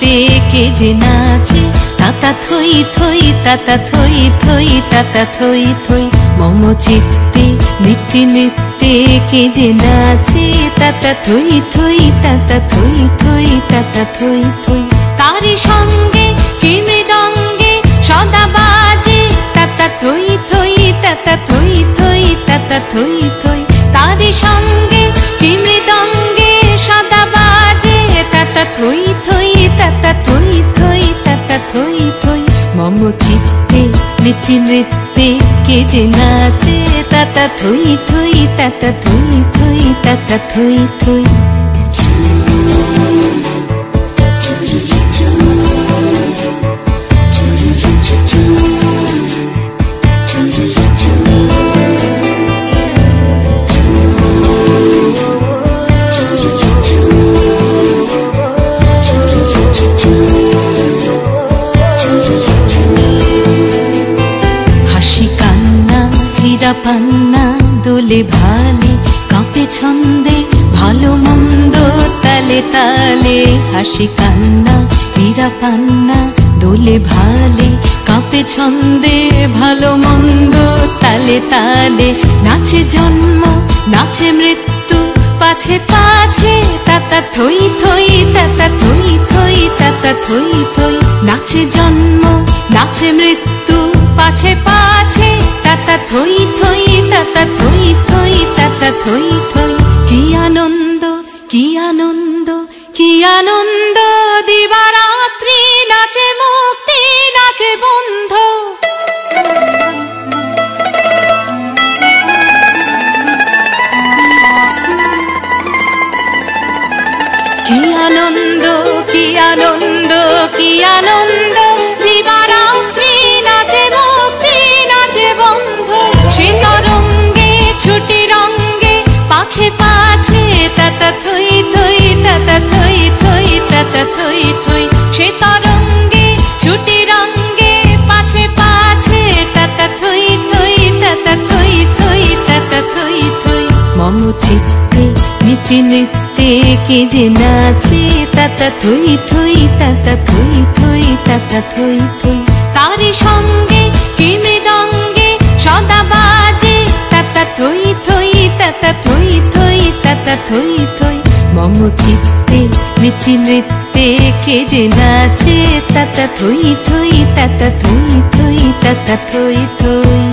নৃত্যে কে যে নাচে তাতা থই থই তাতা থই থই তাতা থই থই মম চিত্তে নিত্যে নৃত্যে কে যে নাচে তাতা থই থই তাতা থই থই তাতা থই থই তারি সঙ্গে কি মৃদঙ্গে সদা বাজে তাতা থই থই তাতা থই থই তাতা থই থই তারি সঙ্গে কি মৃদঙ্গে সদা বাজে তাতা থই থই তাতা থই থই তাতা থই থই মম চিত্তে নিত্যে নৃত্যে কে যে নাচে তাতা থই থই তাতা থই থই তাতা থই থই পান্না দোলে ভালে কাঁপে ছন্দে ভালো মন্দ তালে তালে হাসি কান্না হীরা পান্না দোলে ভালে কাঁপে ছন্দে ভালো মন্দ তালে তালে নাচে জন্ম নাচে মৃত্যু পাছে পাছে তাতা থই থই তাতা থই থই তাতা থই থই নাচে জন্ম নাচে মৃত্যু পাছে পাছে তাতা থই থই তাতা থই থই তাতা থই থই কি আনন্দ কি আনন্দ কি আনন্দ দিবারাত্রি নাচে মুক্তি নাচে বন্ধ কি আনন্দ কি আনন্দ কি আনন্দ দিবারাত্রি নাচে মুক্তি নাচে বন্ধ সে তরঙ্গে ছুটি রঙ্গে পাছে পাছে তাতা থই থই তাতা থই থই তাতা থই থই সে তরঙ্গে ছুটি রঙ্গে পাছে পাছে তাতা থই থই তাতা থই থই তাতা থই থই মম চিত্তে নিত্যে নৃত্যে কে যে নাচে তাতা থই থই তাতা থই থই তাতা থই থই তারি সঙ্গে কি মৃদঙ্গে সদা বাজে তাতা থই থই তাতা থই থই তাতা থই থই মম চিত্তে নিত্যে নৃত্যে কে যে নাচে তাতা থই থই তাতা থই থই তাতা থই থই